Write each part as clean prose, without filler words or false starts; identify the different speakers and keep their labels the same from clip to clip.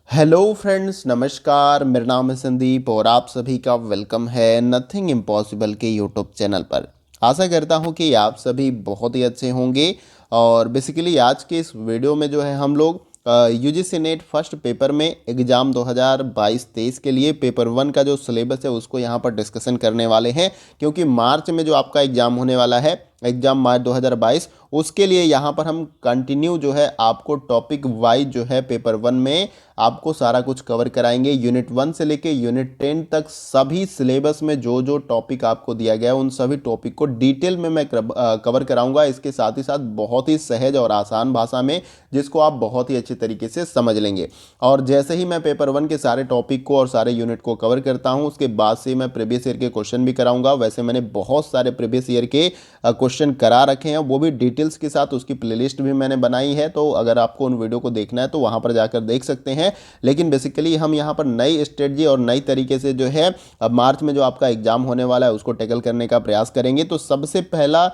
Speaker 1: Hello friends, नमस्कार। मेरा नाम है संदीप और आप सभी का वेलकम है नथिंग इम्पॉसिबल के यूट्यूब चैनल पर। आशा करता हूं कि आप सभी बहुत ही अच्छे होंगे। और बेसिकली आज के इस वीडियो में जो है हम लोग यूजीसी नेट फर्स्ट पेपर में एग्ज़ाम 2022-23 के लिए पेपर 1 का जो सिलेबस है उसको यहां पर डिस्कशन करने वाले हैं, क्योंकि मार्च में जो आपका एग्ज़ाम होने वाला है, एग्ज़ाम मार्च 2022, उसके लिए यहाँ पर हम कंटिन्यू जो है आपको टॉपिक वाइज जो है पेपर 1 में आपको सारा कुछ कवर कराएंगे। यूनिट 1 से लेके यूनिट 10 तक सभी सिलेबस में जो जो टॉपिक आपको दिया गया है उन सभी टॉपिक को डिटेल में मैं कवर कराऊंगा। इसके साथ ही साथ बहुत ही सहज और आसान भाषा में, जिसको आप बहुत ही अच्छे तरीके से समझ लेंगे। और जैसे ही मैं पेपर 1 के सारे टॉपिक को और सारे यूनिट को कवर करता हूँ, उसके बाद से मैं प्रीवियस ईयर के क्वेश्चन भी कराऊंगा। वैसे मैंने बहुत सारे प्रीवियस ईयर के क्वेश्चन करा रखे हैं, वो भी डिटेल्स के साथ, उसकी प्लेलिस्ट भी मैंने बनाई है। तो अगर आपको उन वीडियो को देखना है तो वहां पर जाकर देख सकते हैं। लेकिन बेसिकली हम यहाँ पर नई स्ट्रेटजी और नई तरीके से जो है अब मार्च में जो आपका एग्जाम होने वाला है उसको टैकल करने का प्रयास करेंगे। तो सबसे पहला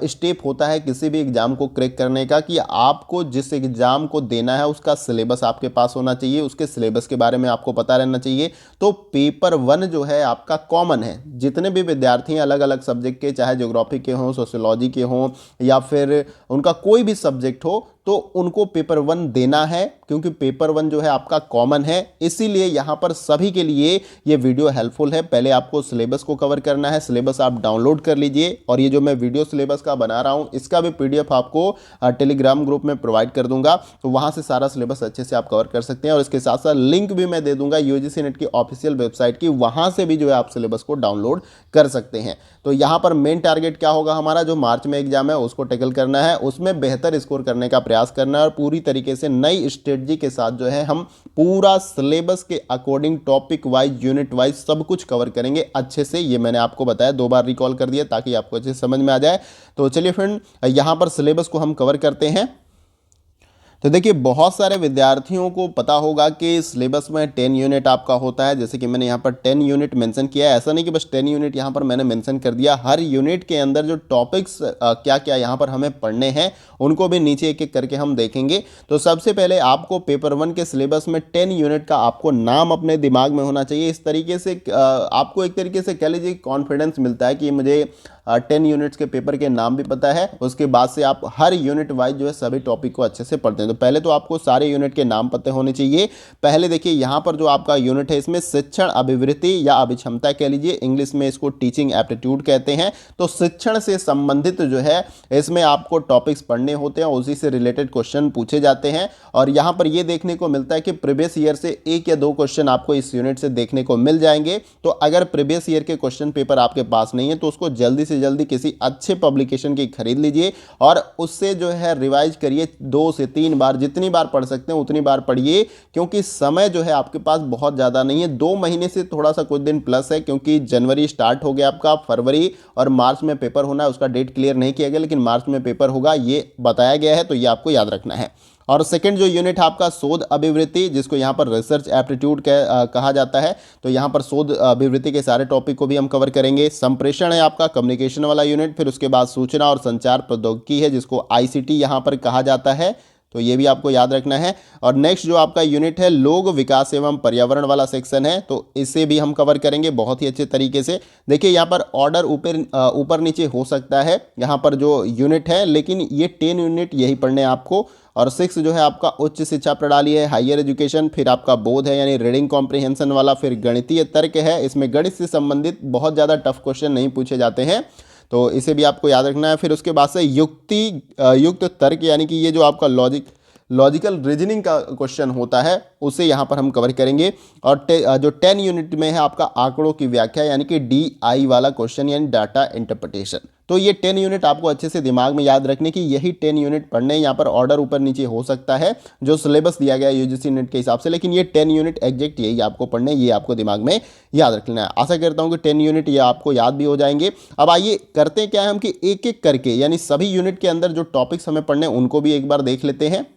Speaker 1: स्टेप होता है किसी भी एग्जाम को क्रैक करने का, कि आपको जिस एग्जाम को देना है उसका सिलेबस आपके पास होना चाहिए, उसके सिलेबस के बारे में आपको पता रहना चाहिए। तो पेपर 1 जो है आपका कॉमन है। जितने भी विद्यार्थी हैं अलग अलग सब्जेक्ट के, चाहे ज्योग्राफी के हों, सोशियोलॉजी के हों, या फिर उनका कोई भी सब्जेक्ट हो, तो उनको पेपर 1 देना है, क्योंकि पेपर 1 जो है आपका कॉमन है। इसीलिए यहाँ पर सभी के लिए ये वीडियो हेल्पफुल है। पहले आपको सिलेबस को कवर करना है। सिलेबस आप डाउनलोड कर लीजिए, और ये जो मैं वीडियो सिलेबस का बना रहा हूँ इसका भी पीडीएफ आपको टेलीग्राम ग्रुप में प्रोवाइड कर दूंगा। तो वहाँ से सारा सिलेबस अच्छे से आप कवर कर सकते हैं। और इसके साथ साथ लिंक भी मैं दे दूंगा यूजीसी नेट की ऑफिशियल वेबसाइट की, वहाँ से भी जो है आप सिलेबस को डाउनलोड कर सकते हैं। तो यहाँ पर मेन टारगेट क्या होगा हमारा, जो मार्च में एग्जाम है उसको टैकल करना है, उसमें बेहतर स्कोर करने का प्रयास करना है, और पूरी तरीके से नई स्ट्रेटजी के साथ जो है हम पूरा सिलेबस के according topic wise, unit wise सब कुछ कवर करेंगे अच्छे से। ये मैंने आपको बताया, 2 बार रिकॉल कर दिया ताकि आपको अच्छे से समझ में आ जाए। तो चलिए फ्रेंड, यहाँ पर सिलेबस को हम कवर करते हैं। तो देखिए, बहुत सारे विद्यार्थियों को पता होगा कि सिलेबस में 10 यूनिट आपका होता है। जैसे कि मैंने यहाँ पर 10 यूनिट मेंशन किया है। ऐसा नहीं कि बस 10 यूनिट यहाँ पर मैंने मेंशन कर दिया, हर यूनिट के अंदर जो टॉपिक्स क्या क्या यहाँ पर हमें पढ़ने हैं उनको भी नीचे एक एक करके हम देखेंगे। तो सबसे पहले आपको पेपर 1 के सिलेबस में 10 यूनिट का आपको नाम अपने दिमाग में होना चाहिए। इस तरीके से आपको एक तरीके से कह लीजिए कॉन्फिडेंस मिलता है कि मुझे 10 यूनिट्स के पेपर के नाम भी पता है। उसके बाद से आप हर यूनिट वाइज जो है सभी टॉपिक को अच्छे से पढ़ते हैं। तो पहले तो आपको सारे यूनिट के नाम पता होने चाहिए। पहले देखिए, यहाँ पर जो आपका यूनिट है इसमें शिक्षण अभिवृत्ति या अभिक्षमता कह लीजिए, इंग्लिश में इसको टीचिंग एप्टीट्यूड कहते हैं। तो शिक्षण से संबंधित जो है इसमें आपको टॉपिक्स पढ़ने होते हैं, उसी से रिलेटेड क्वेश्चन पूछे जाते हैं। और यहाँ पर यह देखने को मिलता है कि प्रीवियस ईयर से 1 या 2 क्वेश्चन आपको इस यूनिट से देखने को मिल जाएंगे। तो अगर प्रीवियस ईयर के क्वेश्चन पेपर आपके पास नहीं है तो उसको जल्दी से जल्दी किसी अच्छे पब्लिकेशन की खरीद लीजिए, और उससे जो है रिवाइज करिए 2 से 3 बार, जितनी बार पढ़ सकते हैं उतनी बार पढ़िए। क्योंकि समय जो है आपके पास बहुत ज़्यादा नहीं है, 2 महीने से थोड़ा सा कुछ दिन प्लस है, क्योंकि जनवरी स्टार्ट हो गया आपका, फरवरी और मार्च में पेपर होना है। उसका डेट क्लियर नहीं किया गया, लेकिन मार्च में पेपर होगा ये बताया गया है, तो ये आपको याद रखना है। और सेकंड जो यूनिट है आपका शोध अभिवृत्ति, जिसको यहाँ पर रिसर्च एप्टीट्यूड कहा जाता है। तो यहाँ पर शोध अभिवृत्ति के सारे टॉपिक को भी हम कवर करेंगे। संप्रेषण है आपका कम्युनिकेशन वाला यूनिट। फिर उसके बाद सूचना और संचार प्रौद्योगिकी है, जिसको आईसीटी यहाँ पर कहा जाता है। तो ये भी आपको याद रखना है। और नेक्स्ट जो आपका यूनिट है लोक विकास एवं पर्यावरण वाला सेक्शन है, तो इसे भी हम कवर करेंगे बहुत ही अच्छे तरीके से। देखिए, यहाँ पर ऑर्डर ऊपर नीचे हो सकता है यहाँ पर जो यूनिट है, लेकिन ये 10 यूनिट यही पढ़ने आपको। और 6 जो है आपका उच्च शिक्षा प्रणाली है, हायर एजुकेशन। फिर आपका बोध है यानी रीडिंग कॉम्प्रिहेंशन वाला। फिर गणितीय तर्क है, इसमें गणित से संबंधित बहुत ज़्यादा टफ क्वेश्चन नहीं पूछे जाते हैं, तो इसे भी आपको याद रखना है। फिर उसके बाद से युक्त तर्क, यानी कि ये जो आपका लॉजिकल रीजनिंग का क्वेश्चन होता है उसे यहाँ पर हम कवर करेंगे। और जो 10 यूनिट में है आपका आंकड़ों की व्याख्या, यानी कि DI वाला क्वेश्चन, यानी डाटा इंटरप्रिटेशन। तो ये 10 यूनिट आपको अच्छे से दिमाग में याद रखने की, यही 10 यूनिट पढ़ने। यहाँ पर ऑर्डर ऊपर नीचे हो सकता है जो सिलेबस दिया गया है यूजीसी नेट के हिसाब से, लेकिन ये 10 यूनिट एग्जैक्ट यही आपको पढ़ने, ये आपको दिमाग में याद रखना है। आशा करता हूँ कि 10 यूनिट ये आपको याद भी हो जाएंगे। अब आइए करते क्या है हम कि एक एक करके, यानी सभी यूनिट के अंदर जो टॉपिक्स हमें पढ़ने उनको भी एक बार देख लेते हैं।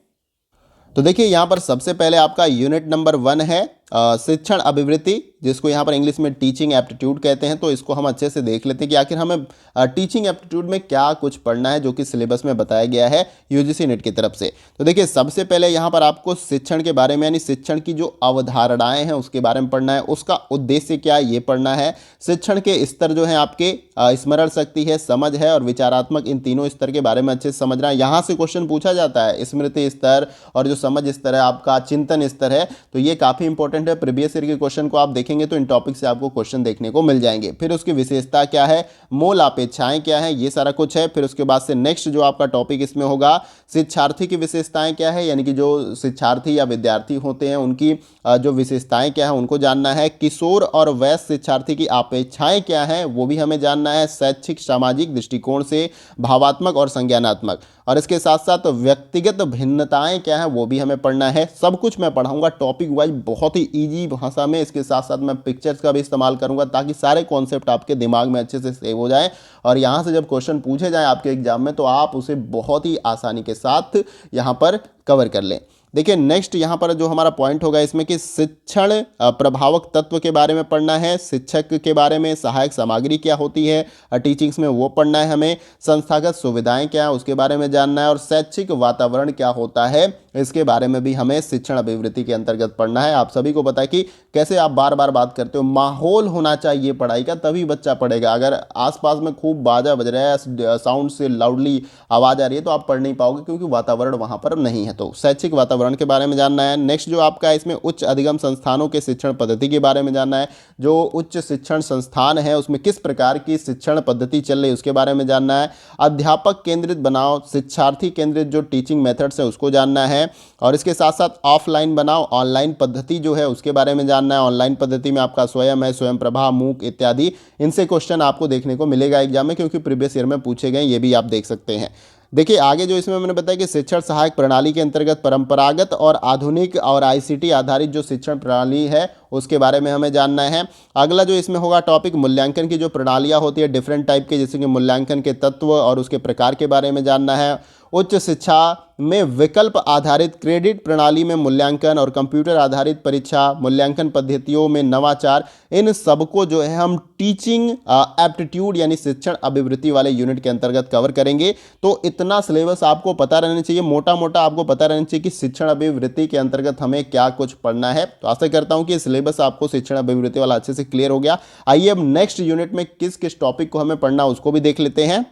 Speaker 1: तो देखिए, यहाँ पर सबसे पहले आपका यूनिट नंबर 1 है शिक्षण अभिवृत्ति, जिसको यहाँ पर इंग्लिश में टीचिंग एप्टीट्यूड कहते हैं। तो इसको हम अच्छे से देख लेते हैं कि आखिर हमें टीचिंग एप्टीट्यूड में क्या कुछ पढ़ना है, जो कि सिलेबस में बताया गया है यूजीसी नेट की तरफ से। तो देखिए, सबसे पहले यहाँ पर आपको शिक्षण के बारे में, यानी शिक्षण की जो अवधारणाएं हैं उसके बारे में पढ़ना है, उसका उद्देश्य क्या है ये पढ़ना है। शिक्षण के स्तर जो हैं आपके, स्मरण शक्ति है, समझ है और विचारात्मक, इन तीनों स्तर के बारे में अच्छे से समझना है। यहाँ से क्वेश्चन पूछा जाता है, स्मृति स्तर और जो समझ स्तर है आपका, चिंतन स्तर है, तो ये काफ़ी इंपॉर्टेंट है। प्रीवियस ईयर के क्वेश्चन को आप देखेंगे तो इन टॉपिक से आपको क्वेश्चन देखने को मिल जाएंगे। फिर उसकी विशेषता क्या है, मूल अपेक्षाएं क्या है, ये सारा कुछ है। फिर उसके बाद से नेक्स्ट जो आपका टॉपिक इसमें होगा, शिक्षार्थी की विशेषताएं क्या है, यानी कि जो शिक्षार्थी या विद्यार्थी होते हैं उनकी जो विशेषताएं क्या है उनको जानना है। किशोर और वयस्क शिक्षार्थी की अपेक्षाएं क्या है वो भी हमें जानना है, शैक्षिक सामाजिक दृष्टिकोण से, भावात्मक और संज्ञानात्मक। और इसके साथ साथ व्यक्तिगत भिन्नताएं क्या है वो भी हमें पढ़ना है। सब कुछ मैं पढ़ाऊंगा टॉपिक वाइज, बहुत ही ईजी भाषा में। इसके साथ साथ मैं पिक्चर्स का भी इस्तेमाल करूंगा ताकि सारे कॉन्सेप्ट आपके दिमाग में अच्छे से सेव हो जाए और यहाँ से जब क्वेश्चन पूछे जाए आपके एग्जाम में तो आप उसे बहुत ही आसानी के साथ यहाँ पर कवर कर लें। देखिए, नेक्स्ट यहाँ पर जो हमारा पॉइंट होगा इसमें कि शिक्षण प्रभावक तत्व के बारे में पढ़ना है, शिक्षक के बारे में, सहायक सामग्री क्या होती है टीचिंग्स में वो पढ़ना है हमें, संस्थागत सुविधाएं क्या है उसके बारे में जानना है और शैक्षिक वातावरण क्या होता है इसके बारे में भी हमें शिक्षण अभिवृत्ति के अंतर्गत पढ़ना है। आप सभी को पता है कि कैसे आप बार बार बात करते हो, माहौल होना चाहिए पढ़ाई का, तभी बच्चा पढ़ेगा। अगर आसपास में खूब बाजा बज रहा है, साउंड से लाउडली आवाज़ आ रही है तो आप पढ़ नहीं पाओगे क्योंकि वातावरण वहाँ पर नहीं है। तो शैक्षिक वातावरण के बारे में जानना है। नेक्स्ट जो आपका इसमें उच्च अधिगम संस्थानों के शिक्षण पद्धति के बारे में जानना है। जो उच्च शिक्षण संस्थान है उसमें किस प्रकार की शिक्षण पद्धति चल रही है उसके बारे में जानना है। अध्यापक केंद्रित बनाओ, शिक्षार्थी केंद्रित जो टीचिंग मेथड्स है उसको जानना है। और इसके साथ साथ ऑफलाइन बनाओ, ऑनलाइन पद्धति जो है उसके बारे में जानना है। ऑनलाइन पद्धति में आपका स्वयं है, स्वयं प्रभा, मूक इत्यादि, इनसे क्वेश्चन आपको देखने को मिलेगा एग्जाम में क्योंकि प्रीवियस ईयर में पूछे गए, ये भी आप देख सकते हैं। देखिए, आगे जो इसमें मैंने बताया कि शिक्षण सहायक प्रणाली के अंतर्गत परंपरागत और आधुनिक और आईसीटी आधारित जो शिक्षण प्रणाली है उसके बारे में हमें जानना है। अगला जो इसमें होगा टॉपिक, मूल्यांकन की जो प्रणालियाँ होती है डिफरेंट टाइप के, जैसे कि मूल्यांकन के तत्व और उसके प्रकार के बारे में जानना है। उच्च शिक्षा में विकल्प आधारित क्रेडिट प्रणाली में मूल्यांकन और कंप्यूटर आधारित परीक्षा, मूल्यांकन पद्धतियों में नवाचार, इन सबको जो है हम टीचिंग एप्टीट्यूड यानी शिक्षण अभिवृत्ति वाले यूनिट के अंतर्गत कवर करेंगे। तो इतना सिलेबस आपको पता रहना चाहिए, मोटा मोटा आपको पता रहना चाहिए कि शिक्षण अभिवृत्ति के अंतर्गत हमें क्या कुछ पढ़ना है। तो आशा करता हूं कि सिलेबस आपको शिक्षण अभिवृत्ति वाला अच्छे से क्लियर हो गया। आइए अब नेक्स्ट यूनिट में किस किस टॉपिक को हमें पढ़ना उसको भी देख लेते हैं।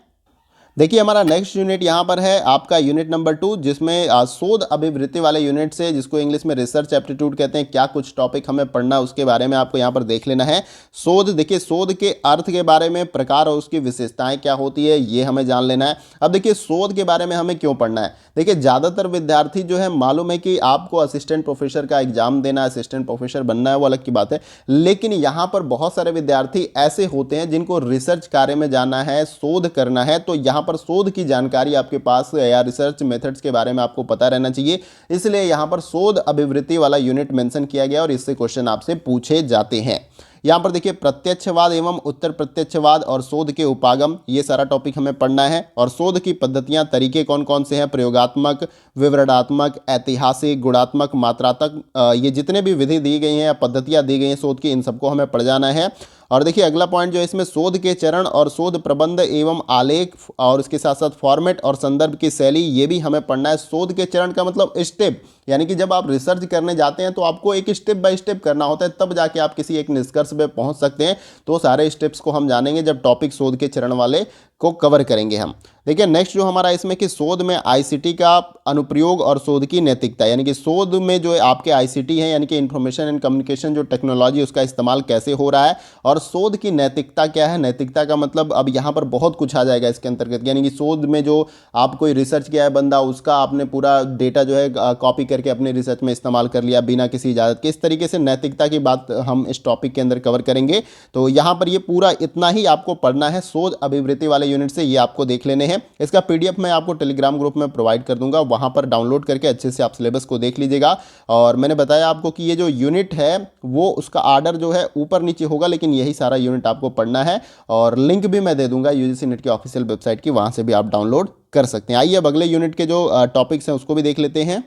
Speaker 1: देखिए, हमारा नेक्स्ट यूनिट यहाँ पर है आपका यूनिट नंबर 2, जिसमें शोध अभिवृत्ति वाले यूनिट से, जिसको इंग्लिश में रिसर्च एप्टीट्यूड कहते हैं, क्या कुछ टॉपिक हमें पढ़ना है उसके बारे में आपको यहाँ पर देख लेना है। शोध, देखिए शोध के अर्थ के बारे में, प्रकार और उसकी विशेषताएं क्या होती है ये हमें जान लेना है। अब देखिए, शोध के बारे में हमें क्यों पढ़ना है। देखिए, ज़्यादातर विद्यार्थी जो है, मालूम है कि आपको असिस्टेंट प्रोफेसर का एग्जाम देना है, असिस्टेंट प्रोफेसर बनना है, वो अलग की बात है, लेकिन यहाँ पर बहुत सारे विद्यार्थी ऐसे होते हैं जिनको रिसर्च कार्य में जाना है, शोध करना है। तो यहाँ पर शोध की जानकारी आपके पास या रिसर्च मेथड्स के बारे में आपको पता रहना चाहिए, इसलिए यहाँ पर शोध अभिवृत्ति वाला यूनिट मेंशन किया गया और इससे क्वेश्चन आपसे पूछे जाते हैं। यहाँ पर देखिए, प्रत्यक्षवाद एवं उत्तर प्रत्यक्षवाद और शोध के उपागम, ये सारा टॉपिक हमें पढ़ना है। और शोध की पद्धतियाँ, तरीके कौन कौन से हैं, प्रयोगात्मक, विवरणात्मक, ऐतिहासिक, गुणात्मक, मात्रात्मक, ये जितने भी विधि दी गई हैं या पद्धतियाँ दी गई हैं शोध की, इन सबको हमें पढ़ जाना है। और देखिए, अगला पॉइंट जो है इसमें शोध के चरण और शोध प्रबंध एवं आलेख और उसके साथ साथ फॉर्मेट और संदर्भ की शैली, ये भी हमें पढ़ना है। शोध के चरण का मतलब स्टेप, यानी कि जब आप रिसर्च करने जाते हैं तो आपको एक स्टेप बाय स्टेप करना होता है, तब जाके आप किसी एक निष्कर्ष पे पहुंच सकते हैं। तो सारे स्टेप्स को हम जानेंगे जब टॉपिक शोध के चरण वाले को कवर करेंगे हम। देखिए, नेक्स्ट जो हमारा इसमें कि शोध में आईसीटी का अनुप्रयोग और शोध की नैतिकता, यानी कि शोध में जो आपके आईसीटी है यानी कि इंफॉर्मेशन एंड कम्युनिकेशन जो टेक्नोलॉजी, उसका इस्तेमाल कैसे हो रहा है और शोध की नैतिकता क्या है। नैतिकता का मतलब अब यहाँ पर बहुत कुछ आ जाएगा इसके अंतर्गत, यानी कि शोध में जो आप कोई रिसर्च किया है बंदा, उसका आपने पूरा डेटा जो है कॉपी करके अपने रिसर्च में इस्तेमाल कर लिया बिना किसी इजाज़त के, इस तरीके से नैतिकता की बात हम इस टॉपिक के अंदर कवर करेंगे। तो यहाँ पर ये पूरा इतना ही आपको पढ़ना है शोध अभिवृत्ति वाले यूनिट से, ये आपको देख लेने हैं। इसका पीडीएफ मैं आपको टेलीग्राम ग्रुप में प्रोवाइड कर दूंगा, वहां पर डाउनलोड करके अच्छे से आप सिलेबस को देख लीजिएगा। और मैंने बताया आपको कि ये जो यूनिट है वो उसका आर्डर जो है ऊपर नीचे होगा, लेकिन यही सारा यूनिट आपको पढ़ना है। और लिंक भी मैं दे दूंगा यूजीसी नेट की ऑफिशियल वेबसाइट की, वहां से भी आप डाउनलोड कर सकते हैं। आइए अब अगले यूनिट के जो टॉपिक्स हैं उसको भी देख लेते हैं।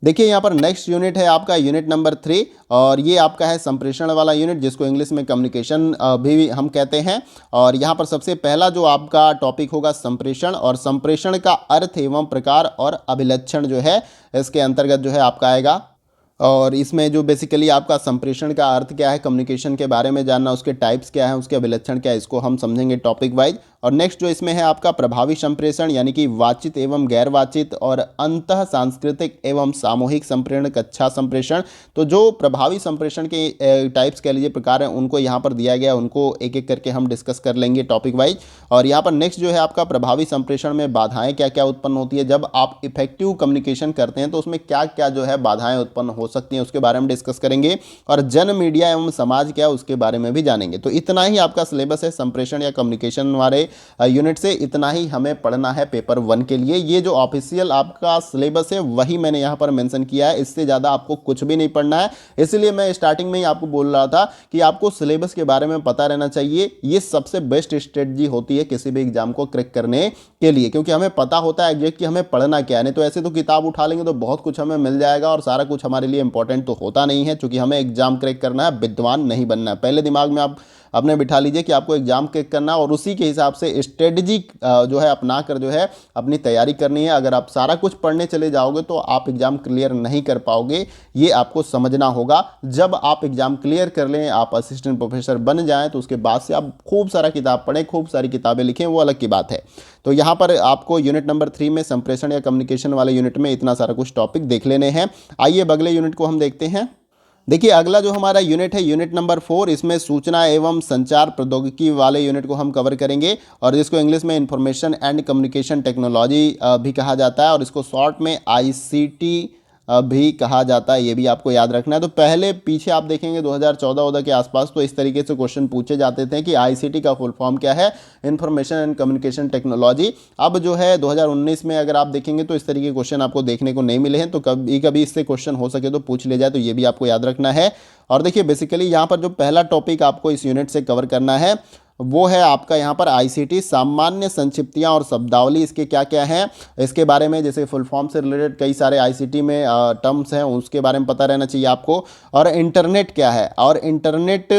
Speaker 1: देखिए यहाँ पर नेक्स्ट यूनिट है आपका यूनिट नंबर 3 और ये आपका है संप्रेषण वाला यूनिट, जिसको इंग्लिश में कम्युनिकेशन भी हम कहते हैं। और यहाँ पर सबसे पहला जो आपका टॉपिक होगा संप्रेषण, और संप्रेषण का अर्थ एवं प्रकार और अभिलक्षण जो है इसके अंतर्गत जो है आपका आएगा। और इसमें जो बेसिकली आपका संप्रेषण का अर्थ क्या है, कम्युनिकेशन के बारे में जानना, उसके टाइप्स क्या है, उसके अभिलक्षण क्या है, इसको हम समझेंगे टॉपिक वाइज। और नेक्स्ट जो इसमें है आपका प्रभावी संप्रेषण, यानी कि वाचित एवं गैर वाचित और अंतः सांस्कृतिक एवं सामूहिक संप्रेषण, कक्षा संप्रेषण। तो जो प्रभावी संप्रेषण के टाइप्स कह लीजिए, प्रकार हैं, उनको यहाँ पर दिया गया, उनको एक एक करके हम डिस्कस कर लेंगे टॉपिक वाइज। और यहाँ पर नेक्स्ट जो है आपका प्रभावी संप्रेषण में बाधाएं क्या क्या उत्पन्न होती है, जब आप इफेक्टिव कम्युनिकेशन करते हैं तो उसमें क्या क्या जो है बाधाएं उत्पन्न हो सकती हैं, उसके बारे में डिस्कस करेंगे। और जन मीडिया एवं समाज क्या है उसके बारे में भी जानेंगे। तो इतना ही आपका सिलेबस है संप्रेषण या कम्युनिकेशन वाले यूनिट से, इतना ही हमें पढ़ना है पेपर 1 के लिए। ये जो ऑफिशियल आपका सिलेबस है वही मैंने यहाँ पर मेंशन किया है, इससे ज़्यादा आपको कुछ भी नहीं पढ़ना है। इसलिए मैं स्टार्टिंग में ही आपको बोल रहा था कि आपको सिलेबस के बारे में पता रहना चाहिए। ये सबसे बेस्ट स्ट्रेटजी होती है किसी भी एग्जाम को क्रैक करने के लिए, क्योंकि हमें पता होता है एग्जैक्ट कि हमें पढ़ना क्या है। नहीं तो ऐसे तो किताब उठा लेंगे तो बहुत कुछ हमें मिल जाएगा और सारा कुछ हमारे लिए इंपॉर्टेंट तो होता नहीं है, क्योंकि हमें एग्जाम क्रैक करना है, विद्वान नहीं बनना है। पहले दिमाग में आप अपने बिठा लीजिए कि आपको एग्जाम क्रैक करना है और उसी के हिसाब से स्ट्रेटजी जो है अपना कर जो है अपनी तैयारी करनी है। अगर आप सारा कुछ पढ़ने चले जाओगे तो आप एग्जाम क्लियर नहीं कर पाओगे, ये आपको समझना होगा। जब आप एग्जाम क्लियर कर लें, आप असिस्टेंट प्रोफेसर बन जाएं, तो उसके बाद से आप खूब सारा किताब पढ़ें, खूब सारी किताबें लिखें, वो अलग की बात है। तो यहाँ पर आपको यूनिट नंबर 3 में संप्रेषण या कम्युनिकेशन वाले यूनिट में इतना सारा कुछ टॉपिक देख लेने हैं। आइए अब अगले यूनिट को हम देखते हैं। देखिए अगला जो हमारा यूनिट है यूनिट नंबर 4, इसमें सूचना एवं संचार प्रौद्योगिकी वाले यूनिट को हम कवर करेंगे, और जिसको इंग्लिश में इंफॉर्मेशन एंड कम्युनिकेशन टेक्नोलॉजी भी कहा जाता है, और इसको शॉर्ट में आईसीटी भी कहा जाता है। ये भी आपको याद रखना है। तो पहले पीछे आप देखेंगे 2014 के आसपास तो इस तरीके से क्वेश्चन पूछे जाते थे कि आईसीटी का फुल फॉर्म क्या है, इंफॉर्मेशन एंड कम्युनिकेशन टेक्नोलॉजी। अब जो है 2019 में अगर आप देखेंगे तो इस तरीके के क्वेश्चन आपको देखने को नहीं मिले हैं, तो कभी कभी इससे क्वेश्चन हो सके तो पूछ ले जाए, तो ये भी आपको याद रखना है। और देखिए बेसिकली यहाँ पर जो पहला टॉपिक आपको इस यूनिट से कवर करना है वो है आपका यहाँ पर आईसीटी, सामान्य संक्षिप्तियाँ और शब्दावली इसके क्या क्या हैं इसके बारे में, जैसे फुल फॉर्म से रिलेटेड कई सारे आईसीटी में टर्म्स हैं, उसके बारे में पता रहना चाहिए आपको। और इंटरनेट क्या है, और इंटरनेट,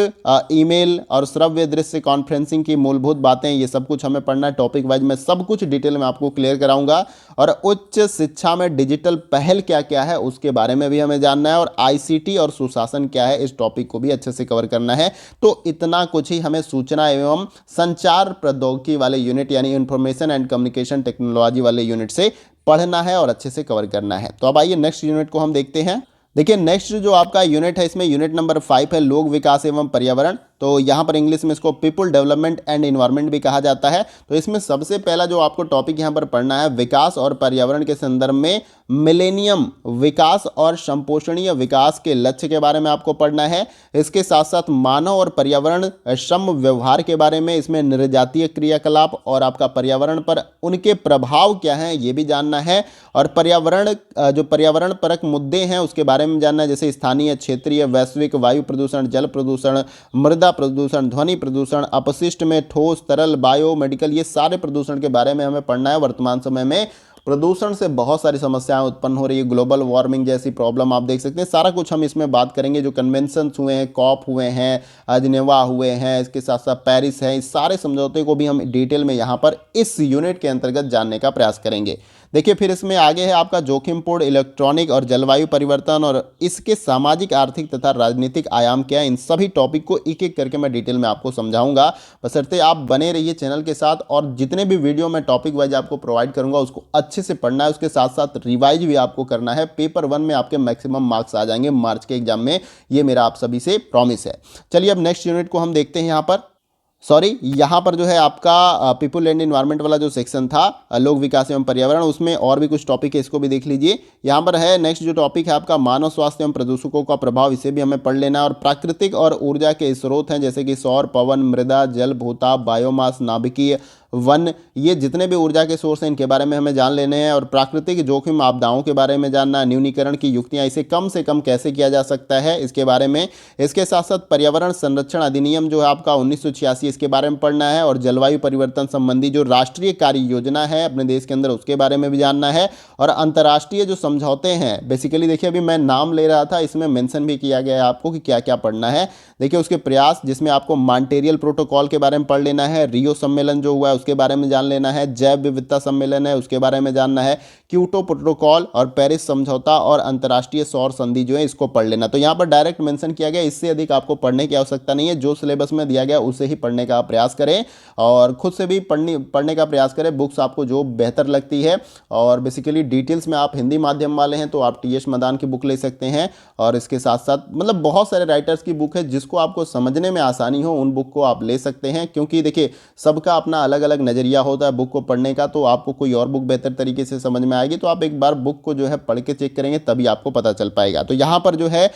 Speaker 1: ईमेल और श्रव्य दृश्य कॉन्फ्रेंसिंग की मूलभूत बातें, ये सब कुछ हमें पढ़ना है टॉपिक वाइज। मैं सब कुछ डिटेल में आपको क्लियर कराऊंगा। और उच्च शिक्षा में डिजिटल पहल क्या क्या है उसके बारे में भी हमें जानना है, और आईसीटी और सुशासन क्या है इस टॉपिक को भी अच्छे से कवर करना है। तो इतना कुछ ही हमें सूचना एवं संचार प्रौद्योगिकी वाले यूनिट यानी इंफॉर्मेशन एंड कम्युनिकेशन टेक्नोलॉजी वाले यूनिट से पढ़ना है और अच्छे से कवर करना है। तो अब आइए नेक्स्ट यूनिट को हम देखते हैं। देखिए नेक्स्ट जो आपका यूनिट है इसमें यूनिट नंबर 5 है लोक विकास एवं पर्यावरण। तो यहाँ पर इंग्लिश में इसको पीपल डेवलपमेंट एंड इन्वायरमेंट भी कहा जाता है। तो इसमें सबसे पहला जो आपको टॉपिक यहाँ पर पढ़ना है, विकास और पर्यावरण के संदर्भ में मिलेनियम विकास और संपोषणीय विकास के लक्ष्य के बारे में आपको पढ़ना है। इसके साथ साथ मानव और पर्यावरण सम व्यवहार के बारे में, इसमें निर्जातीय क्रियाकलाप और आपका पर्यावरण पर उनके प्रभाव क्या हैं ये भी जानना है। और पर्यावरण जो पर्यावरण परक मुद्दे हैं उसके बारे में जानना है, जैसे स्थानीय, क्षेत्रीय, वैश्विक, वायु प्रदूषण, जल प्रदूषण, मृदा प्रदूषण, ध्वनि प्रदूषण, अपशिष्ट में ठोस, तरल, बायो मेडिकल, ये सारे प्रदूषण के बारे में हमें पढ़ना है। वर्तमान समय में प्रदूषण से बहुत सारी समस्याएं उत्पन्न हो रही है, ग्लोबल वार्मिंग जैसी प्रॉब्लम आप देख सकते हैं, सारा कुछ हम इसमें बात करेंगे। जो कन्वेंशंस हुए हैं, कॉप हुए हैं, जिनेवा हुए हैं, इसके साथ साथ पेरिस है, इस सारे समझौते को भी हम डिटेल में यहाँ पर इस यूनिट के अंतर्गत जानने का प्रयास करेंगे। देखिए फिर इसमें आगे है आपका जोखिमपूर्ण इलेक्ट्रॉनिक और जलवायु परिवर्तन और इसके सामाजिक, आर्थिक तथा राजनीतिक आयाम क्या है। इन सभी टॉपिक को एक एक करके मैं डिटेल में आपको समझाऊंगा, बशर्ते आप बने रहिए चैनल के साथ। और जितने भी वीडियो मैं टॉपिक वाइज आपको प्रोवाइड करूंगा उसको अच्छे से पढ़ना है, उसके साथ साथ रिवाइज भी आपको करना है। पेपर 1 में आपके मैक्सिमम मार्क्स आ जाएंगे मार्च के एग्जाम में, ये मेरा आप सभी से प्रॉमिस है। चलिए अब नेक्स्ट यूनिट को हम देखते हैं। यहाँ पर जो है आपका पीपल एंड इन्वायरमेंट वाला जो सेक्शन था, लोक विकास एवं पर्यावरण, उसमें और भी कुछ टॉपिक है, इसको भी देख लीजिए। यहाँ पर है नेक्स्ट जो टॉपिक है आपका मानव स्वास्थ्य एवं प्रदूषकों का प्रभाव, इसे भी हमें पढ़ लेना है। और प्राकृतिक और ऊर्जा के स्रोत हैं जैसे कि सौर, पवन, मृदा, जल, भूताप, बायोमास, नाभिकीय वन, ये जितने भी ऊर्जा के सोर्स हैं इनके बारे में हमें जान लेने हैं, और प्राकृतिक जोखिम आपदाओं के बारे में जानना, न्यूनीकरण की युक्तियां, इसे कम से कम कैसे किया जा सकता है इसके बारे में। इसके साथ साथ पर्यावरण संरक्षण अधिनियम जो है आपका 1986, इसके बारे में पढ़ना है, और जलवायु परिवर्तन संबंधी जो राष्ट्रीय कार्य योजना है अपने देश के अंदर उसके बारे में भी जानना है, और अंतर्राष्ट्रीय जो समझौते हैं, बेसिकली देखिए अभी मैं नाम ले रहा था, इसमें मेंशन भी किया गया है आपको कि क्या क्या पढ़ना है। देखिए उसके प्रयास, जिसमें आपको मॉन्ट्रियल प्रोटोकॉल के बारे में पढ़ लेना है, रियो सम्मेलन जो हुआ है उसके बारे में जान लेना है, जैव विविधता सम्मेलन है उसके बारे में जानना है, क्योटो प्रोटोकॉल और पेरिस समझौता और अंतर्राष्ट्रीय सौर संधि जो है इसको पढ़ लेना। तो यहाँ पर डायरेक्ट मेंशन किया गया, इससे अधिक आपको पढ़ने की आवश्यकता नहीं है, जो सिलेबस में दिया गया उसे ही पढ़ने का प्रयास करें, और खुद से भी पढ़ने का प्रयास करें बुक्स आपको जो बेहतर लगती है। और बेसिकली डिटेल्स में आप हिंदी माध्यम वाले हैं तो आप टी.एस. मदान की बुक ले सकते हैं, और इसके साथ साथ मतलब बहुत सारे राइटर्स की बुक है, जिसको आपको समझने में आसानी हो उन बुक को आप ले सकते हैं, क्योंकि देखिए सबका अपना अलग अलग नज़रिया होता है बुक को पढ़ने का, तो आपको कोई और बुक बेहतर तरीके से समझ में आएगी, तो आप एक बार बुक को जो है पढ़ के चेक करेंगे तभी आपको पता चल पाएगा। तो यहाँ पर जो है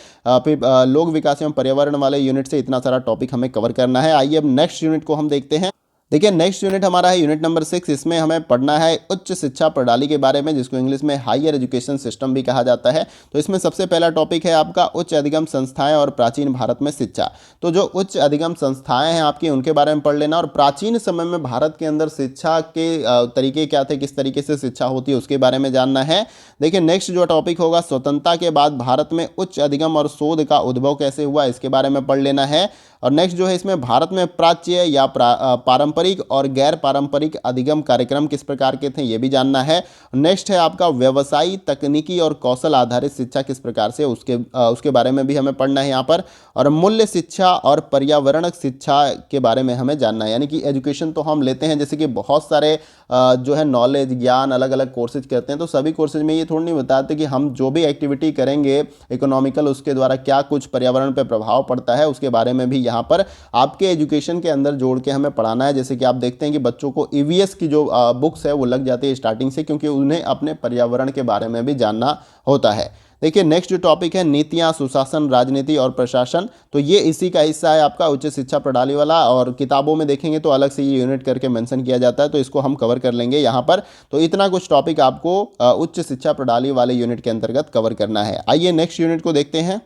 Speaker 1: लोक विकास एवं पर्यावरण वाले यूनिट से इतना सारा टॉपिक हमें कवर करना है। आइए अब नेक्स्ट यूनिट को हम देखते हैं। देखिए नेक्स्ट यूनिट हमारा है यूनिट नंबर 6। इसमें हमें पढ़ना है उच्च शिक्षा प्रणाली के बारे में, जिसको इंग्लिश में हायर एजुकेशन सिस्टम भी कहा जाता है। तो इसमें सबसे पहला टॉपिक है आपका उच्च अधिगम संस्थाएं और प्राचीन भारत में शिक्षा। तो जो उच्च अधिगम संस्थाएं हैं आपकी उनके बारे में पढ़ लेना, और प्राचीन समय में भारत के अंदर शिक्षा के तरीके क्या थे, किस तरीके से शिक्षा होती है उसके बारे में जानना है। देखिए नेक्स्ट जो टॉपिक होगा स्वतंत्रता के बाद भारत में उच्च अधिगम और शोध का उद्भव कैसे हुआ, इसके बारे में पढ़ लेना है। और नेक्स्ट जो है इसमें भारत में प्राच्य या पारंपरिक और गैर पारंपरिक अधिगम कार्यक्रम किस प्रकार के थे ये भी जानना है। नेक्स्ट है आपका व्यवसायी, तकनीकी और कौशल आधारित शिक्षा किस प्रकार से उसके बारे में भी हमें पढ़ना है यहाँ पर। और मूल्य शिक्षा और पर्यावरण शिक्षा के बारे में हमें जानना है, यानी कि एजुकेशन तो हम लेते हैं जैसे कि बहुत सारे जो है नॉलेज ज्ञान अलग अलग कोर्सेज करते हैं, तो सभी कोर्सेज में ये थोड़ी नहीं बताते कि हम जो भी एक्टिविटी करेंगे इकोनॉमिकल उसके द्वारा क्या कुछ पर्यावरण पर प्रभाव पड़ता है, उसके बारे में भी यहाँ पर आपके एजुकेशन के अंदर जोड़ के हमें पढ़ाना है। जैसे कि आप देखते हैं कि बच्चों को ईवीएस की जो बुक्स है वो लग जाती है स्टार्टिंग से, क्योंकि उन्हें अपने पर्यावरण के बारे में भी जानना होता है। देखिए नेक्स्ट जो टॉपिक है नीतियां, सुशासन, राजनीति और प्रशासन, तो ये इसी का हिस्सा है आपका उच्च शिक्षा प्रणाली वाला, और किताबों में देखेंगे तो अलग से ये यूनिट करके मेंशन किया जाता है, तो इसको हम कवर कर लेंगे यहाँ पर। तो इतना कुछ टॉपिक आपको उच्च शिक्षा प्रणाली वाले यूनिट के अंतर्गत कवर करना है। आइए नेक्स्ट यूनिट को देखते हैं।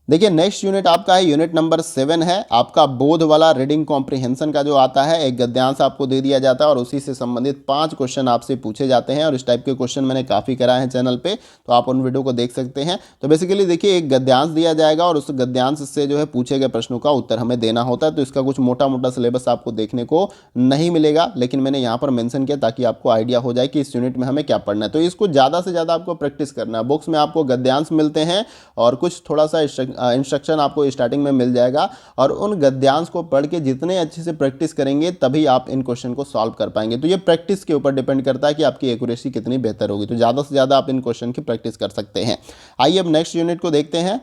Speaker 1: देखिए नेक्स्ट यूनिट आपका है यूनिट नंबर 7 है आपका बोध वाला, रीडिंग कॉम्प्रिहेंशन का जो आता है। एक गद्यांश आपको दे दिया जाता है और उसी से संबंधित 5 क्वेश्चन आपसे पूछे जाते हैं, और इस टाइप के क्वेश्चन मैंने काफ़ी कराए हैं चैनल पे, तो आप उन वीडियो को देख सकते हैं। तो बेसिकली देखिए एक गद्यांश दिया जाएगा और उस गद्यांश से जो है पूछे गए प्रश्नों का उत्तर हमें देना होता है। तो इसका कुछ मोटा मोटा सिलेबस आपको देखने को नहीं मिलेगा, लेकिन मैंने यहाँ पर मैंशन किया ताकि आपको आइडिया हो जाए कि इस यूनिट में हमें क्या पढ़ना है। तो इसको ज़्यादा से ज़्यादा आपको प्रैक्टिस करना है। बुक्स में आपको गद्यांश मिलते हैं और कुछ थोड़ा सा इंस्ट्रक्शन आपको स्टार्टिंग में मिल जाएगा, और उन गद्यांश को पढ़ के जितने अच्छे से प्रैक्टिस करेंगे तभी आप इन क्वेश्चन को सॉल्व कर पाएंगे। तो ये प्रैक्टिस के ऊपर डिपेंड करता है कि आपकी एक्यूरेसी कितनी बेहतर होगी। तो ज़्यादा से ज़्यादा आप इन क्वेश्चन की प्रैक्टिस कर सकते हैं। आइए अब नेक्स्ट यूनिट को देखते हैं।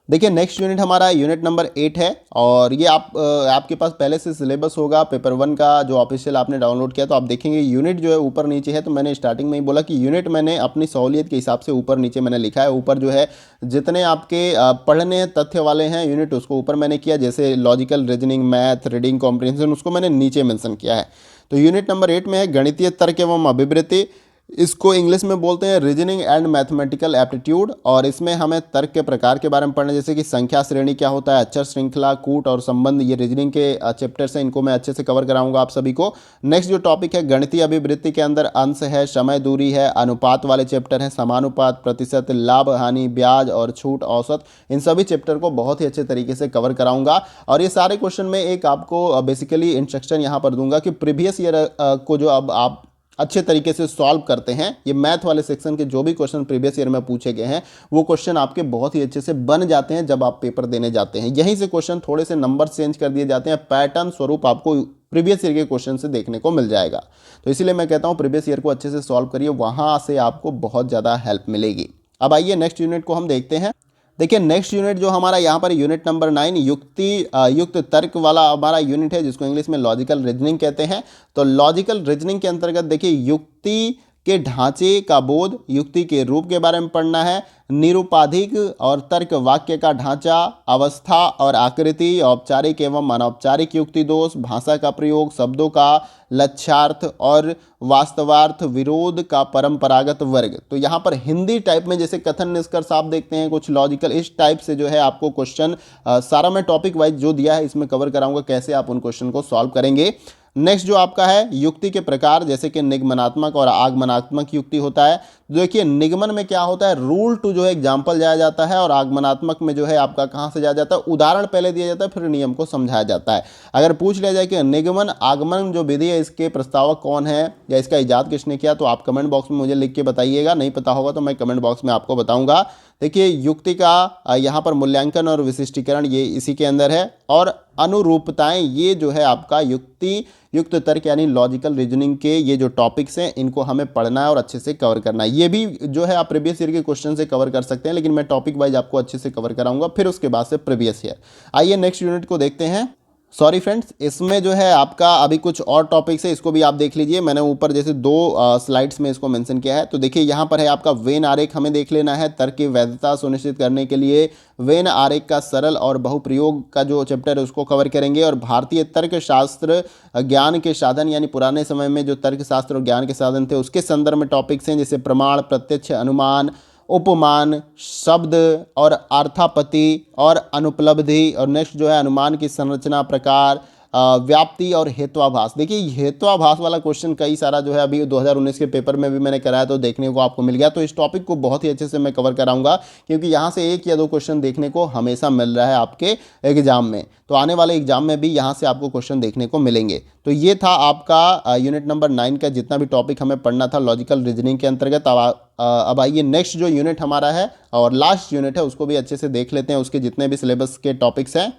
Speaker 1: देखिए नेक्स्ट यूनिट हमारा यूनिट नंबर 8 है, और ये आपके पास पहले से सिलेबस होगा पेपर 1 का जो ऑफिशियल आपने डाउनलोड किया, तो आप देखेंगे यूनिट जो है ऊपर नीचे है। तो मैंने स्टार्टिंग में ही बोला कि यूनिट मैंने अपनी सहूलियत के हिसाब से ऊपर नीचे मैंने लिखा है। ऊपर जो है जितने आपके पढ़ने तथ्य वाले हैं यूनिट उसको ऊपर मैंने किया, जैसे logical reasoning, math, reading comprehension, उसको मैंने नीचे मेंशन किया है। तो यूनिट नंबर 8 में है गणितीय तर्क एवं अभिवृत्ति, इसको इंग्लिश में बोलते हैं रीजनिंग एंड मैथमेटिकल एप्टीट्यूड। और इसमें हमें तर्क के प्रकार के बारे में पढ़ना है, जैसे कि संख्या श्रेणी क्या होता है, अक्षर श्रृंखला, कूट और संबंध, ये रीजनिंग के चैप्टर्स हैं, इनको मैं अच्छे से कवर कराऊंगा आप सभी को। नेक्स्ट जो टॉपिक है गणितीय अभिवृत्ति के अंदर अंश है, समय दूरी है, अनुपात वाले चैप्टर हैं, समानुपात, प्रतिशत, लाभ हानि, ब्याज और छूट, औसत, इन सभी चैप्टर को बहुत ही अच्छे तरीके से कवर कराऊंगा। और ये सारे क्वेश्चन में एक आपको बेसिकली इंस्ट्रक्शन यहाँ पर दूंगा कि प्रीवियस ईयर को जो अब आप अच्छे तरीके से सॉल्व करते हैं, ये मैथ वाले सेक्शन के जो भी क्वेश्चन प्रीवियस ईयर में पूछे गए हैं वो क्वेश्चन आपके बहुत ही अच्छे से बन जाते हैं जब आप पेपर देने जाते हैं। यहीं से क्वेश्चन थोड़े से नंबर चेंज कर दिए जाते हैं, पैटर्न स्वरूप आपको प्रीवियस ईयर के क्वेश्चन से देखने को मिल जाएगा। तो इसीलिए मैं कहता हूँ प्रीवियस ईयर को अच्छे से सॉल्व करिए, वहाँ से आपको बहुत ज़्यादा हेल्प मिलेगी। अब आइए नेक्स्ट यूनिट को हम देखते हैं। देखिए नेक्स्ट यूनिट जो हमारा यहाँ पर यूनिट नंबर 9 युक्त तर्क वाला हमारा यूनिट है, जिसको इंग्लिश में लॉजिकल रीजनिंग कहते हैं। तो लॉजिकल रीजनिंग के अंतर्गत देखिए युक्ति के ढांचे का बोध, युक्ति के रूप के बारे में पढ़ना है, निरुपाधिक और तर्क वाक्य का ढांचा, अवस्था और आकृति, औपचारिक एवं अनौपचारिक युक्ति दोष, भाषा का प्रयोग, शब्दों का लक्ष्यार्थ और वास्तवार्थ, विरोध का परंपरागत वर्ग। तो यहाँ पर हिंदी टाइप में जैसे कथन निष्कर्ष आप देखते हैं, कुछ लॉजिकल इस टाइप से जो है आपको क्वेश्चन सारा मैं टॉपिक वाइज जो दिया है इसमें कवर कराऊंगा, कैसे आप उन क्वेश्चन को सॉल्व करेंगे। नेक्स्ट जो आपका है युक्ति के प्रकार, जैसे कि निगमनात्मक और आगमनात्मक युक्ति होता है। देखिए निगमन में क्या होता है, रूल टू जो है एग्जाम्पल जाया जाता है, और आगमनात्मक में जो है आपका कहाँ से जाया जाता है, उदाहरण पहले दिया जाता है फिर नियम को समझाया जाता है। अगर पूछ लिया जाए कि निगमन आगमन जो विधि है इसके प्रस्तावक कौन है या इसका इजाद किसने किया, तो आप कमेंट बॉक्स में मुझे लिख के बताइएगा, नहीं पता होगा तो मैं कमेंट बॉक्स में आपको बताऊंगा। देखिए युक्ति का यहाँ पर मूल्यांकन और विशिष्टीकरण ये इसी के अंदर है, और अनुरूपताएं ये जो है आपका युक्ति युक्त तर्क यानी लॉजिकल रीजनिंग के ये जो टॉपिक्स हैं इनको हमें पढ़ना है और अच्छे से कवर करना है। ये भी जो है आप प्रीवियस ईयर के क्वेश्चन से कवर कर सकते हैं, लेकिन मैं टॉपिक वाइज आपको अच्छे से कवर कराऊंगा, फिर उसके बाद से प्रीवियस ईयर। आइए नेक्स्ट यूनिट को देखते हैं। सॉरी फ्रेंड्स, इसमें जो है आपका अभी कुछ और टॉपिक्स है, इसको भी आप देख लीजिए। मैंने ऊपर जैसे 2 स्लाइड्स में इसको मेंशन किया है। तो देखिए यहाँ पर है आपका वेन आरेख हमें देख लेना है। तर्क की वैधता सुनिश्चित करने के लिए वेन आरेख का सरल और बहुप्रयोग का जो चैप्टर है उसको कवर करेंगे, और भारतीय तर्क शास्त्र ज्ञान के साधन यानी पुराने समय में जो तर्क शास्त्र और ज्ञान के साधन थे उसके संदर्भ में टॉपिक्स हैं, जैसे प्रमाण, प्रत्यक्ष, अनुमान, उपमान, शब्द और अर्थापत्ति और अनुपलब्धि, और नेक्स्ट जो है अनुमान की संरचना, प्रकार, व्याप्ति और हेत्वाभास। देखिए हेत्वाभास वाला क्वेश्चन कई सारा जो है अभी 2019 के पेपर में भी मैंने कराया तो देखने को आपको मिल गया। तो इस टॉपिक को बहुत ही अच्छे से मैं कवर कराऊंगा, क्योंकि यहाँ से 1 या 2 क्वेश्चन देखने को हमेशा मिल रहा है आपके एग्जाम में। तो आने वाले एग्जाम में भी यहाँ से आपको क्वेश्चन देखने को मिलेंगे। तो ये था आपका यूनिट नंबर 9 का जितना भी टॉपिक हमें पढ़ना था लॉजिकल रीजनिंग के अंतर्गत। अब आइए नेक्स्ट जो यूनिट हमारा है और लास्ट यूनिट है उसको भी अच्छे से देख लेते हैं, उसके जितने भी सिलेबस के टॉपिक्स हैं।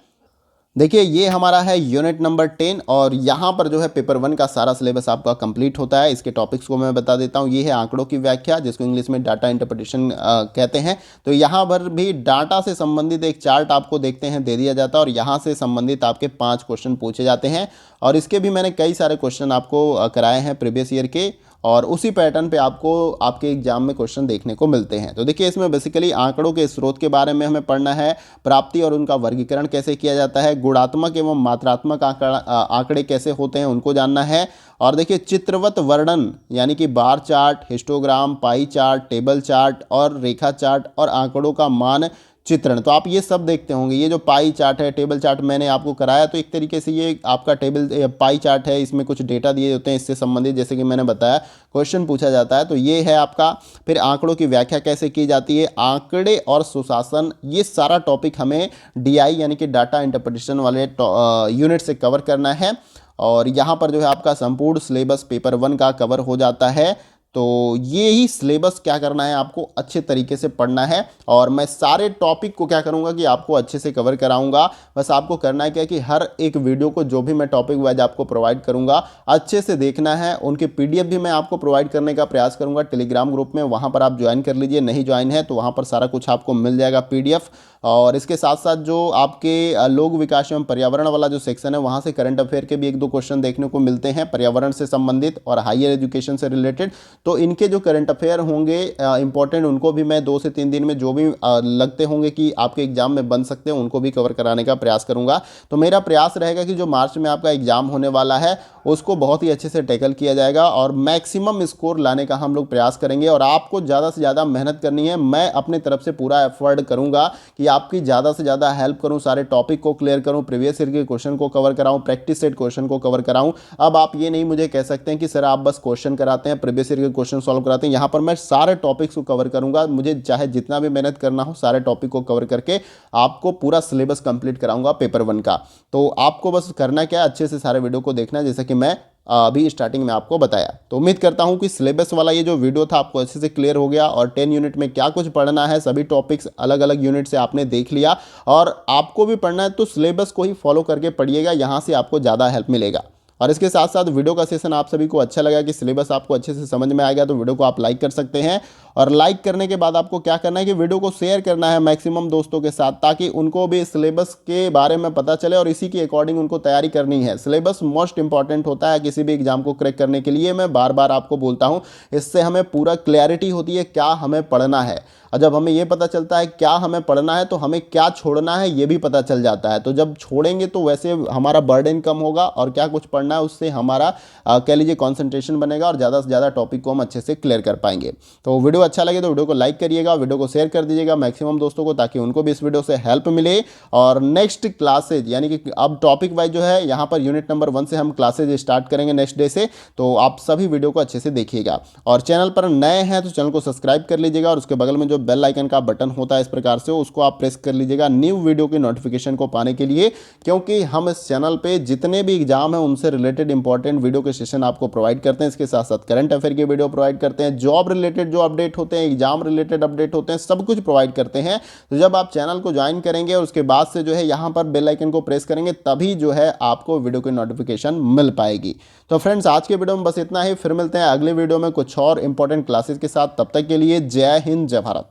Speaker 1: देखिए ये हमारा है यूनिट नंबर 10, और यहाँ पर जो है पेपर 1 का सारा सिलेबस आपका कंप्लीट होता है। इसके टॉपिक्स को मैं बता देता हूँ। ये है आंकड़ों की व्याख्या, जिसको इंग्लिश में डाटा इंटरप्रिटेशन कहते हैं। तो यहाँ पर भी डाटा से संबंधित एक चार्ट आपको देखते हैं दे दिया जाता है, और यहाँ से संबंधित आपके 5 क्वेश्चन पूछे जाते हैं, और इसके भी मैंने कई सारे क्वेश्चन आपको कराए हैं प्रीवियस ईयर के, और उसी पैटर्न पे आपको आपके एग्जाम में क्वेश्चन देखने को मिलते हैं। तो देखिए इसमें बेसिकली आंकड़ों के स्रोत के बारे में हमें पढ़ना है, प्राप्ति और उनका वर्गीकरण कैसे किया जाता है, गुणात्मक एवं मात्रात्मक आंकड़े कैसे होते हैं उनको जानना है, और देखिए चित्रवत वर्णन यानी कि bar chart, histogram, pie chart, table chart और रेखा चार्ट और आंकड़ों का मान चित्रण। तो आप ये सब देखते होंगे। ये जो पाई चार्ट है, टेबल चार्ट मैंने आपको कराया, तो एक तरीके से ये आपका पाई चार्ट है, इसमें कुछ डेटा दिए होते हैं इससे संबंधित, जैसे कि मैंने बताया क्वेश्चन पूछा जाता है। तो ये है आपका। फिर आंकड़ों की व्याख्या कैसे की जाती है, आंकड़े और सुशासन, ये सारा टॉपिक हमें DI यानी कि डाटा इंटरप्रिटेशन वाले यूनिट से कवर करना है, और यहाँ पर जो है आपका संपूर्ण सिलेबस पेपर 1 का कवर हो जाता है। तो ये ही सिलेबस क्या करना है, आपको अच्छे तरीके से पढ़ना है, और मैं सारे टॉपिक को क्या करूँगा कि आपको अच्छे से कवर कराऊंगा। बस आपको करना है क्या कि हर एक वीडियो को जो भी मैं टॉपिक वाइज आपको प्रोवाइड करूँगा अच्छे से देखना है। उनके PDF भी मैं आपको प्रोवाइड करने का प्रयास करूँगा टेलीग्राम ग्रुप में, वहाँ पर आप ज्वाइन कर लीजिए। नहीं ज्वाइन है तो वहाँ पर सारा कुछ आपको मिल जाएगा PDF। और इसके साथ साथ जो आपके लोक विकास एवं पर्यावरण वाला जो सेक्शन है वहाँ से करंट अफेयर के भी 1-2 क्वेश्चन देखने को मिलते हैं पर्यावरण से संबंधित और हायर एजुकेशन से रिलेटेड। तो इनके जो करंट अफेयर होंगे इंपॉर्टेंट, उनको भी मैं 2 से 3 दिन में जो भी लगते होंगे कि आपके एग्जाम में बन सकते हैं उनको भी कवर कराने का प्रयास करूंगा। तो मेरा प्रयास रहेगा कि जो मार्च में आपका एग्जाम होने वाला है उसको बहुत ही अच्छे से टैकल किया जाएगा और मैक्सिमम स्कोर लाने का हम लोग प्रयास करेंगे। और आपको ज़्यादा से ज़्यादा मेहनत करनी है। मैं अपने तरफ से पूरा एफर्ट करूँगा कि आपकी ज़्यादा से ज़्यादा हेल्प करूँ, सारे टॉपिक को क्लियर करूँ, प्रीवियस ईयर के क्वेश्चन को कवर कराऊँ, प्रैक्टिस सेट क्वेश्चन को कवर कराऊँ। अब आप ये नहीं मुझे कह सकते हैं कि सर आप बस क्वेश्चन कराते हैं, प्रीवियस ईयर के क्वेश्चन सॉल्व कराते हैं। यहाँ पर मैं सारे टॉपिक्स को कवर करूँगा। मुझे चाहे जितना भी मेहनत करना हो सारे टॉपिक को कवर करके आपको पूरा सिलेबस कंप्लीट कराऊंगा पेपर 1 का। तो आपको बस करना क्या है, अच्छे से सारे वीडियो को देखना है जैसा कि मैं अभी स्टार्टिंग में आपको बताया। तो उम्मीद करता हूं कि सिलेबस वाला ये जो वीडियो था आपको अच्छे से क्लियर हो गया और 10 यूनिट में क्या कुछ पढ़ना है सभी टॉपिक्स अलग अलग यूनिट से आपने देख लिया। और आपको भी पढ़ना है तो सिलेबस को ही फॉलो करके पढ़िएगा, यहाँ से आपको ज़्यादा हेल्प मिलेगा। और इसके साथ साथ वीडियो का सेशन आप सभी को अच्छा लगा कि सिलेबस आपको अच्छे से समझ में आएगा तो वीडियो को आप लाइक कर सकते हैं और लाइक करने के बाद आपको क्या करना है कि वीडियो को शेयर करना है मैक्सिमम दोस्तों के साथ, ताकि उनको भी सिलेबस के बारे में पता चले और इसी के अकॉर्डिंग उनको तैयारी करनी है। सिलेबस मोस्ट इंपॉर्टेंट होता है किसी भी एग्जाम को क्रैक करने के लिए, मैं बार बार आपको बोलता हूं। इससे हमें पूरा क्लैरिटी होती है क्या हमें पढ़ना है, और जब हमें ये पता चलता है क्या हमें पढ़ना है तो हमें क्या छोड़ना है ये भी पता चल जाता है। तो जब छोड़ेंगे तो वैसे हमारा बर्डन कम होगा और क्या कुछ पढ़ना है उससे हमारा कह लीजिए कंसंट्रेशन बनेगा और ज़्यादा से ज़्यादा टॉपिक को हम अच्छे से क्लियर कर पाएंगे। तो वीडियो अच्छा लगे तो वीडियो को लाइक करिएगा, वीडियो को शेयर कर दीजिएगा मैक्सिमम दोस्तों को, ताकि उनको भी इस वीडियो से हेल्प मिले। और नेक्स्ट क्लासेज यानी कि अब टॉपिक वाइज जो है यहाँ पर यूनिट नंबर 1 से हम क्लासेज स्टार्ट करेंगे नेक्स्ट डे से, तो आप सभी वीडियो को अच्छे से देखिएगा। और चैनल पर नए हैं तो चैनल को सब्सक्राइब कर लीजिएगा और उसके बगल में जो बेल आइकन का बटन होता है इस प्रकार से, उसको आप प्रेस कर लीजिएगा न्यू वीडियो की नोटिफिकेशन को पाने के लिए, क्योंकि हम इस चैनल पे जितने भी एग्जाम हैं उनसे रिलेटेड इंपॉर्टेंट वीडियो के सेशन आपको प्रोवाइड करते हैं। इसके साथ साथ करंट अफेयर के वीडियो प्रोवाइड करते हैं, जॉब रिलेटेड जो अपडेट होते हैं, एग्जाम रिलेटेड अपडेट होते हैं, सब कुछ प्रोवाइड करते हैं। तो जब आप चैनल को ज्वाइन करेंगे और उसके बाद से जो है यहाँ पर बेल आइकन को प्रेस करेंगे, तभी जो है आपको वीडियो की नोटिफिकेशन मिल पाएगी। तो फ्रेंड्स आज के वीडियो में बस इतना ही, फिर मिलते हैं अगले वीडियो में कुछ और इंपॉर्टेंट क्लासेस के साथ। तब तक के लिए जय हिंद, जय भारत।